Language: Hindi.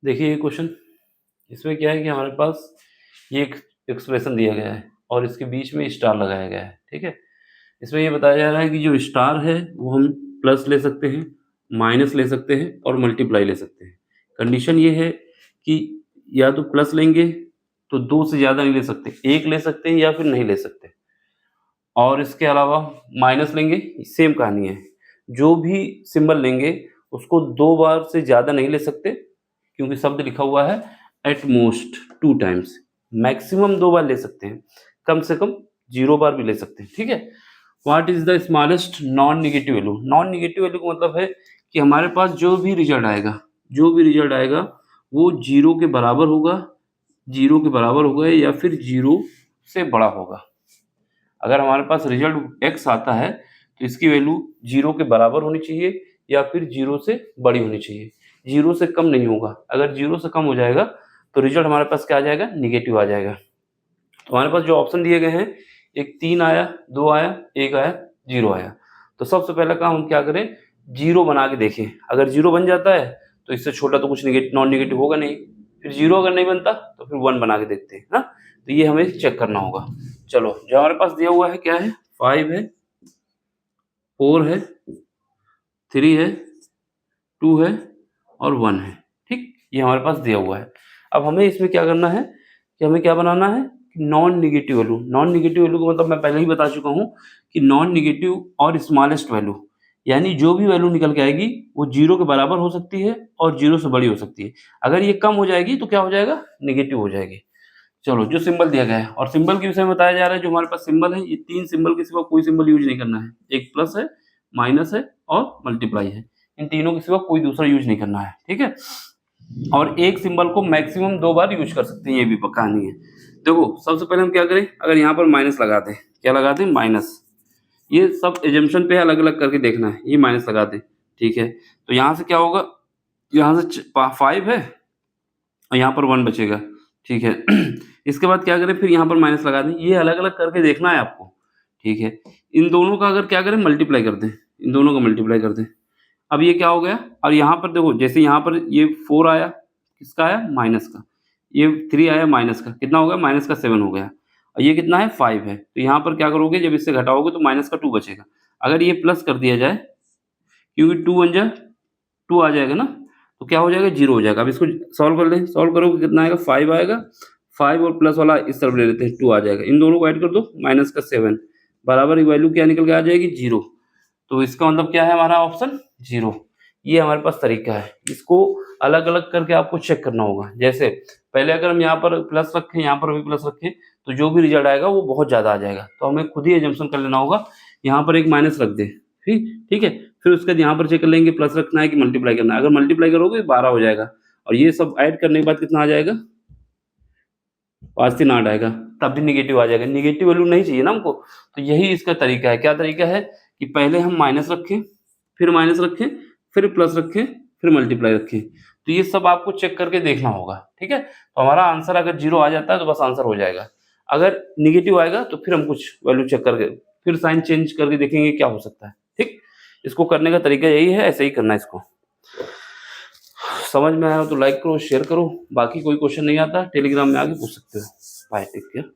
देखिए ये क्वेश्चन, इसमें क्या है कि हमारे पास ये एक एक्सप्रेशन दिया गया है और इसके बीच में स्टार लगाया गया है, ठीक है? इसमें ये बताया जा रहा है कि जो स्टार है वो हम प्लस ले सकते हैं, माइनस ले सकते हैं और मल्टीप्लाई ले सकते हैं। कंडीशन ये है कि या तो प्लस लेंगे तो 2 से ज़्यादा नहीं ले सकते, 1 ले सकते हैं या फिर नहीं ले सकते। और इसके अलावा माइनस लेंगे, सेम कहानी है। जो भी सिंबल लेंगे उसको 2 बार से ज़्यादा नहीं ले सकते, क्योंकि शब्द लिखा हुआ है एट मोस्ट 2 टाइम्स, मैक्सिमम 2 बार ले सकते हैं, कम से कम 0 बार भी ले सकते हैं, ठीक है? What is the smallest non negative value? Non negative value का मतलब है कि हमारे पास जो भी रिजल्ट आएगा वो 0 के बराबर होगा, 0 के बराबर होगा या फिर 0 से बड़ा होगा। अगर हमारे पास रिजल्ट x आता है तो इसकी वैल्यू 0 के बराबर होनी चाहिए या फिर 0 से बड़ी होनी चाहिए, 0 से कम नहीं होगा। अगर 0 से कम हो जाएगा तो रिजल्ट हमारे पास क्या आ जाएगा? नेगेटिव आ जाएगा। तो हमारे पास जो ऑप्शन दिए गए हैं, एक 3 आया, 2 आया, 1 आया, 0 आया। तो सबसे पहला काम हम क्या करें? 0 बना के देखें। अगर 0 बन जाता है तो इससे छोटा तो कुछ नॉन नेगेटिव होगा नहीं। फिर 0 अगर नहीं बनता तो फिर 1 बना के देखते हैं, ना? तो ये हमें चेक करना होगा। चलो, जो हमारे पास दिया हुआ है क्या है? 5 है, 4 है, 3 है, 2 है और 1 है, ठीक? ये हमारे पास दिया हुआ है। अब हमें इसमें क्या करना है कि हमें क्या बनाना है? Non negative value. Non negative value का मतलब मैं पहले ही बता चुका हूँ कि नॉन नेगेटिव और स्मॉलेस्ट वैल्यू, यानी जो भी वैल्यू निकल के आएगी वो 0 के बराबर हो सकती है और 0 से बड़ी हो सकती है। अगर ये कम हो जाएगी तो क्या हो जाएगा? नेगेटिव हो जाएगी। चलो, जो सिंबल दिया गया है और सिंबल के विषय में बताया जा रहा है, जो हमारे पास सिंबल है, ये 3 सिंबल के सिवा कोई सिंबल यूज नहीं करना है। एक प्लस है, माइनस है और मल्टीप्लाई है। इन तीनों के सिवा कोई दूसरा यूज नहीं करना है, ठीक है? और एक सिंबल को मैक्सिमम 2 बार यूज कर सकते हैं, ये भी कहानी है। देखो, सबसे पहले हम क्या करें? अगर यहाँ पर माइनस लगा दें, क्या लगा दें? माइनस। ये सब एजम्पशन पे अलग अलग करके देखना है। ये माइनस लगा दें, ठीक है? तो यहाँ से क्या होगा? यहाँ से 5 है और यहाँ पर 1 बचेगा, ठीक है? इसके बाद क्या करें? फिर यहाँ पर माइनस लगा दें। ये अलग-अलग करके देखना है आपको, ठीक है? इन दोनों का अगर क्या करें? मल्टीप्लाई कर दें, इन दोनों का मल्टीप्लाई कर दें। अब ये क्या हो गया? और यहाँ पर देखो, जैसे यहाँ पर ये 4 आया, किसका आया? माइनस का। ये 3 आया माइनस का, कितना हो गया? माइनस का 7 हो गया। और ये कितना है? 5 है। तो यहाँ पर क्या करोगे? जब इससे घटाओगे तो माइनस का 2 बचेगा। अगर ये प्लस कर दिया जाए, क्योंकि 2 1 जा 2 आ जाएगा ना, तो क्या हो जाएगा? 0 हो जाएगा। अब इसको सॉल्व कर लें, सॉल्व करोगे कितना आएगा? 5 आएगा। 5 और प्लस वाला इस तरफ ले लेते हैं, 2 आ जाएगा। इन दोनों को ऐड कर दो, माइनस का 7 बराबर वैल्यू क्या निकल के आ जाएगी? 0। तो इसका मतलब क्या है हमारा ऑप्शन? 0। ये हमारे पास तरीका है। इसको अलग-अलग करके आपको चेक करना होगा। जैसे पहले अगर हम यहाँ पर प्लस रखें, यहाँ पर भी प्लस रखें, तो जो भी रिजल्ट आएगा वो बहुत ज़्यादा आ जाएगा। तो हमें खुद ही अजम्पशन कर लेना होगा, यहाँ पर एक माइनस रख दें, ठीक है? फिर उसके बाद यहाँ पर चेक कर लेंगे प्लस रखना है कि मल्टीप्लाई करना है। अगर मल्टीप्लाई करोगे 12 हो जाएगा और ये सब ऐड करने के बाद कितना आ जाएगा? 5 3 8 आएगा, तब भी नेगेटिव आ जाएगा। नेगेटिव वैल्यू नहीं चाहिए ना हमको, तो यही इसका तरीका है। क्या तरीका है? कि पहले हम माइनस रखें, फिर माइनस रखें, फिर प्लस रखें, फिर मल्टीप्लाई रखें। तो ये सब आपको चेक करके देखना होगा, ठीक है? तो हमारा आंसर अगर 0 आ जाता है तो बस आंसर हो जाएगा। अगर नेगेटिव आएगा तो फिर हम कुछ वैल्यू चेक करके फिर साइन चेंज करके देखेंगे क्या हो सकता है, ठीक? इसको करने का तरीका यही है, ऐसे ही करना है इसको। समझ में आया हो तो लाइक करो, शेयर करो। बाकी कोई क्वेश्चन नहीं आता टेलीग्राम में आके पूछ सकते हो। Bye, take care.